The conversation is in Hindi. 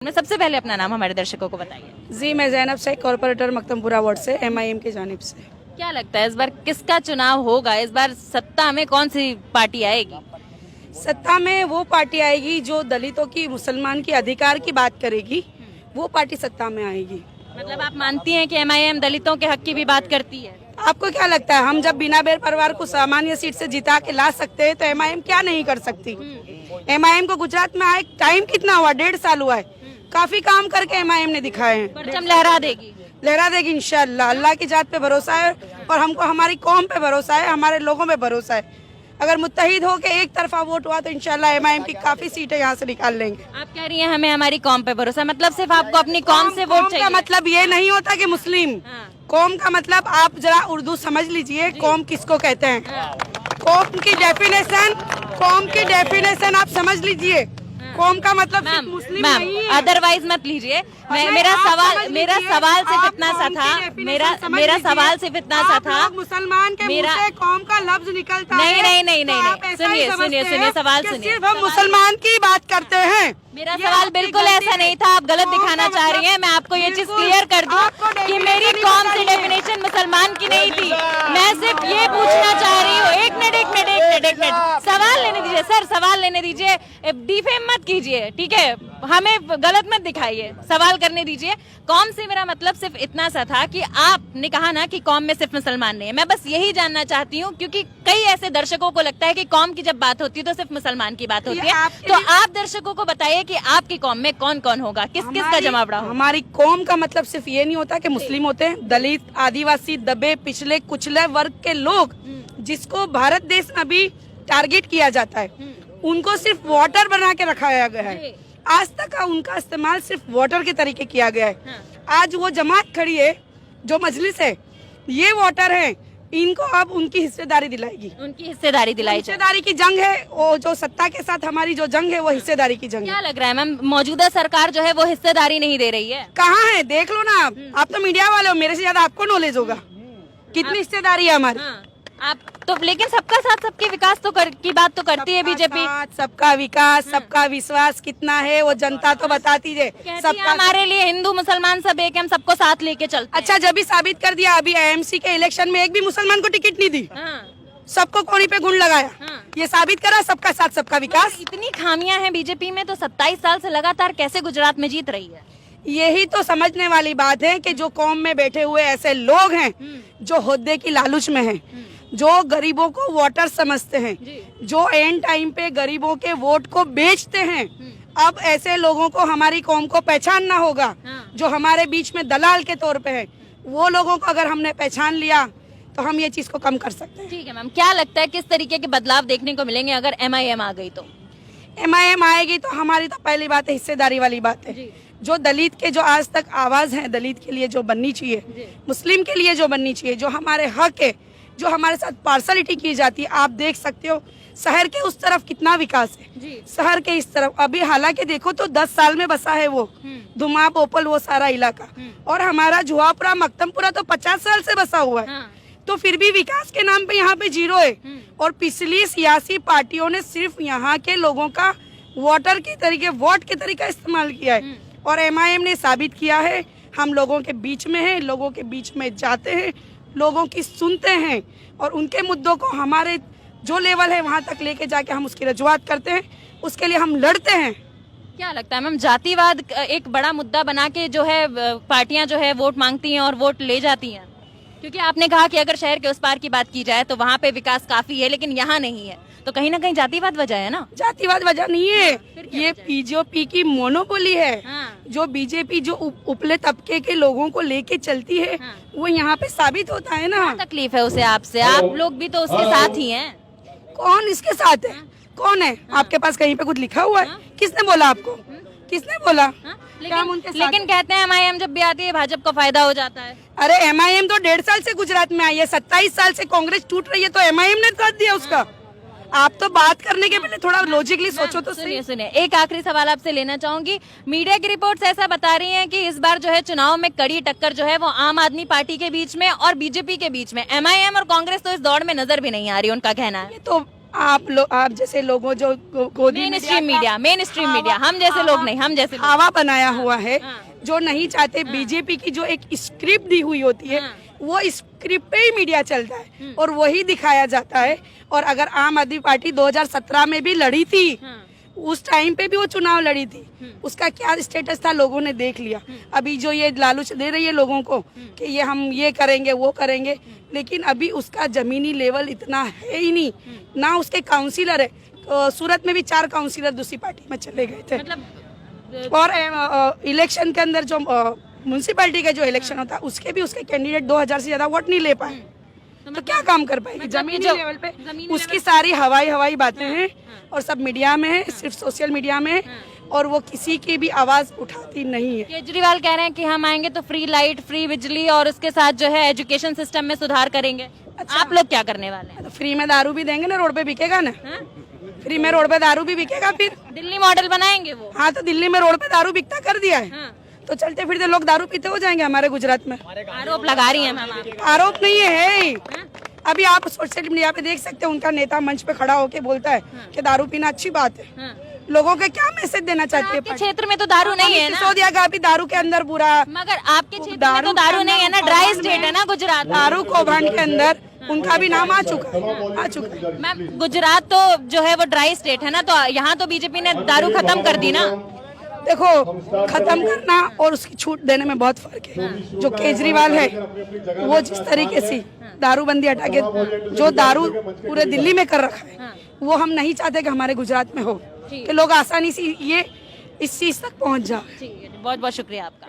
मैं सबसे पहले अपना नाम हमारे दर्शकों को बताइए। जी, मैं जैनब शेख, कॉर्पोरेटर मकतमपुरा वार्ड से, MIM की जानिब से। क्या लगता है इस बार किसका चुनाव होगा? इस बार सत्ता में कौन सी पार्टी आएगी? सत्ता में वो पार्टी आएगी जो दलितों की, मुसलमान की अधिकार की बात करेगी, वो पार्टी सत्ता में आएगी। मतलब आप मानती हैं कि MIM दलितों के हक की भी बात करती है? आपको क्या लगता है, हम जब बिना बेर परिवार को सामान्य सीट से जिता के ला सकते हैं तो MIM क्या नहीं कर सकती? MIM को गुजरात में आए टाइम कितना हुआ? 1.5 साल हुआ है। काफी काम करके MIM ने दिखाए हैं। परचम लहरा देगी। लहरा देगी इंशाल्लाह। अल्लाह की जात पे भरोसा है और हमको हमारी कौम पे भरोसा है, हमारे लोगों पे भरोसा है। अगर मुत्तहिद हो के एक तरफा वोट हुआ तो इंशाल्लाह MIM की काफी सीटें यहाँ से निकाल लेंगे। आप कह रही हैं हमें हमारी कौम पे भरोसा, मतलब सिर्फ आपको अपनी कौम से वोट कौम चाहिए? का मतलब ये नहीं होता कि मुस्लिम। हाँ। कौम का मतलब आप जरा उर्दू समझ लीजिए, कौम किसको कहते हैं। कौम की डेफिनेशन आप समझ लीजिए। कौम का मतलब सिर्फ मुस्लिम मैम नहीं है। अदरवाइज मत लीजिए। मेरा सवाल सिर्फ इतना सा था। मेरा सवाल सिर्फ इतना सा था। मुसलमान के मुंह से कौम का लफ्ज निकलता नहीं, है। नहीं, नहीं, नहीं, तो आप नहीं। ऐसा ही सुनिए, समझते हैं सवाल कि सुनिए। सिर्फ हम मुसलमान की बात करते हैं। मेरा सवाल बिल्कुल ऐसा नहीं था, आप गलत दिखाना चाह रही हैं। मैं आपको ये चीज क्लियर कर दूं कि मेरी कौम से डेफिनेशन मुसलमान की नहीं थी। मैं सिर्फ ये पूछना चाह रही हूँ। एक मिनट सवाल लेने दीजिए सर, सवाल लेने दीजिए। डिफेम मत कीजिए, ठीक है? हमें गलत मत दिखाइए, सवाल करने दीजिए। कौम से मेरा मतलब सिर्फ इतना सा था कि आपने कहा ना कि कौम में सिर्फ मुसलमान नहीं है। मैं बस यही जानना चाहती हूँ, क्योंकि कई ऐसे दर्शकों को लगता है कि कौम की जब बात होती है तो सिर्फ मुसलमान की बात होती है। तो आप दर्शकों को बताइए कि आपकी कौम में कौन कौन होगा, किस किस का जमावड़ा होगा? हमारी कौम का मतलब सिर्फ ये नहीं होता कि मुस्लिम होते हैं। दलित, आदिवासी, दबे, पिछले, कुचले वर्ग के लोग जिसको भारत देश में अभी टारगेट किया जाता है, उनको सिर्फ वोटर बना के रखाया गया है। आज तक उनका इस्तेमाल सिर्फ वोटर के तरीके किया गया है। आज वो जमात खड़ी है, जो मजलिस है, ये वोटर है, इनको अब उनकी हिस्सेदारी दिलाएगी। उनकी हिस्सेदारी दिलाई जाए। हिस्सेदारी की जंग है, वो जो सत्ता के साथ हमारी जो जंग है वो हिस्सेदारी की जंग है। क्या लग रहा है मैम, मौजूदा सरकार जो है वो हिस्सेदारी नहीं दे रही है? कहाँ है देख लो ना आप तो मीडिया वाले हो, मेरे से ज्यादा आपको नॉलेज होगा कितनी हिस्सेदारी है हमारी। आप तो, लेकिन सबका साथ सबके विकास तो की बात तो करती है बीजेपी। सबका विकास, सबका विश्वास कितना है वो जनता तो बताती है। सबका हमारे लिए हिंदू मुसलमान सब एक, हम सबको साथ लेके चलते हैं। अच्छा, जब भी साबित कर दिया, अभी AMC के इलेक्शन में एक भी मुसलमान को टिकट नहीं दी, सबको कोनी पे गुण लगाया। ये साबित करा सबका साथ सबका विकास। इतनी खामियां हैं बीजेपी में, तो 27 साल से लगातार कैसे गुजरात में जीत रही है? यही तो समझने वाली बात है कि जो कौम में बैठे हुए ऐसे लोग हैं जो होद्दे की लालच में हैं, जो गरीबों को वोटर समझते हैं, जो एंड टाइम पे गरीबों के वोट को बेचते हैं। अब ऐसे लोगों को हमारी कौम को पहचानना होगा, जो हमारे बीच में दलाल के तौर पे है। वो लोगों को अगर हमने पहचान लिया तो हम ये चीज को कम कर सकते हैं। ठीक है मैम, क्या लगता है किस तरीके के बदलाव देखने को मिलेंगे अगर MIM आ गई तो? MIM आएगी तो हमारी तो पहली बात है हिस्सेदारी वाली बात है। जो दलित के जो आज तक आवाज है, दलित के लिए जो बननी चाहिए, मुस्लिम के लिए जो बननी चाहिए, जो हमारे हक है, जो हमारे साथ पार्सलिटी की जाती है। आप देख सकते हो शहर के उस तरफ कितना विकास है, शहर के इस तरफ अभी हालांकि देखो तो 10 साल में बसा है वो धुमा, पोपल, वो सारा इलाका। और हमारा जुहापुरा, मकतमपुरा तो 50 साल से बसा हुआ है। तो फिर भी विकास के नाम पे यहाँ पे जीरो है। और पिछली सियासी पार्टियों ने सिर्फ यहाँ के लोगों का वोटर के तरीके, वोट के तरीका इस्तेमाल किया है। और MIM ने साबित किया है, हम लोगों के बीच में है, लोगों के बीच में जाते हैं, लोगों की सुनते हैं और उनके मुद्दों को हमारे जो लेवल है वहाँ तक लेके जाके हम उसकी रजुआत करते हैं, उसके लिए हम लड़ते हैं। क्या लगता है मैम, जातिवाद एक बड़ा मुद्दा बना के जो है पार्टियां जो है वोट मांगती हैं और वोट ले जाती हैं? क्योंकि आपने कहा कि अगर शहर के उस पार की बात की जाए तो वहाँ पे विकास काफी है, लेकिन यहाँ नहीं है, तो कहीं ना कहीं जातिवाद वजह है ना? जातिवाद वजह नहीं है, ये बीजेपी की मोनोपोली है। जो बीजेपी जो उपले तबके के लोगों को लेके चलती है, वो यहाँ पे साबित होता है ना। तकलीफ है उसे आपसे, आप लोग भी तो उसके साथ ही हैं। कौन इसके साथ है? कौन है? आपके पास कहीं पे कुछ लिखा हुआ है? किसने बोला आपको? किसने बोला? लेकिन कहते हैं MIM जब भी आती है भाजपा को फायदा हो जाता है। अरे MIM तो 1.5 साल से गुजरात में आई है, 27 साल से कांग्रेस टूट रही है, तो MIM ने साथ दिया उसका। आप तो बात करने के पहले थोड़ा लॉजिकली सोचो तो सही। सुनिए, एक आखिरी सवाल आपसे लेना चाहूंगी। मीडिया की रिपोर्ट्स ऐसा बता रही हैं कि इस बार जो है चुनाव में कड़ी टक्कर जो है वो आम आदमी पार्टी के बीच में और बीजेपी के बीच में, MIM और कांग्रेस तो इस दौड़ में नजर भी नहीं आ रही, उनका कहना है। ये तो आप जैसे लोगों जो गोदी मेन स्ट्रीम मीडिया, हम जैसे लोग नहीं, हम जैसे लोग। हवा बनाया हुआ है, हाँ। जो नहीं चाहते बीजेपी की जो एक स्क्रिप्ट दी हुई होती है, हाँ। वो स्क्रिप्ट पे ही मीडिया चलता है और वही दिखाया जाता है। और अगर आम आदमी पार्टी 2017 में भी लड़ी थी, हाँ। उस टाइम पे भी वो चुनाव लड़ी थी, उसका क्या स्टेटस था लोगों ने देख लिया। अभी जो ये लालच दे रही है लोगों को कि ये हम ये करेंगे वो करेंगे, लेकिन अभी उसका जमीनी लेवल इतना है ही नहीं, ना उसके काउंसिलर है। सूरत में भी 4 काउंसिलर दूसरी पार्टी में चले गए थे। मतलब और इलेक्शन के अंदर जो म्यूनसिपैलिटी का जो इलेक्शन होता है उसके भी उसके कैंडिडेट 2000 से ज्यादा वोट नहीं ले पाए, तो क्या काम कर पाएगी जमीनी लेवल पे? उसकी सारी हवाई बातें हैं और सब मीडिया में है, सिर्फ सोशल मीडिया में है, और वो किसी की भी आवाज उठाती नहीं है। केजरीवाल कह रहे हैं कि हम आएंगे तो फ्री लाइट, फ्री बिजली और उसके साथ जो है एजुकेशन सिस्टम में सुधार करेंगे। आप लोग क्या करने वाले हैं? तो फ्री में दारू भी देंगे ना, रोड पे बिकेगा ना। फ्री में रोड पे दारू भी बिकेगा फिर। दिल्ली मॉडल बनाएंगे वो। हाँ, तो दिल्ली में रोड पे दारू बिकता कर दिया है, हाँ। तो चलते फिरते लोग दारू पीते हो जाएंगे हमारे गुजरात में। आरोप लगा रही है मैम आप। आरोप नहीं है। अभी आप सोशल मीडिया पे देख सकते हैं, उनका नेता मंच पे खड़ा होके बोलता है कि दारू पीना अच्छी बात है। लोगों को क्या मैसेज देना चाहती है? आपके क्षेत्र में तो दारू नहीं है ना? सिसोदिया का भी दारू के अंदर पूरा, मगर आपके क्षेत्र में तो दारू नहीं है ना, ड्राई स्टेट है ना गुजरात। दारू कौभांड के अंदर उनका भी नाम आ चुका है। मैम गुजरात तो जो है वो ड्राई स्टेट है ना, तो यहाँ तो बीजेपी ने दारू खत्म कर दी ना। देखो, खत्म करना और उसकी छूट देने में बहुत फर्क है। जो केजरीवाल है वो जिस तरीके से दारूबंदी हटा के जो दारू पूरे दिल्ली में कर रखा है, वो हम नहीं चाहते कि हमारे गुजरात में हो, कि लोग आसानी से ये इस चीज तक पहुंच जाए। बहुत बहुत शुक्रिया आपका।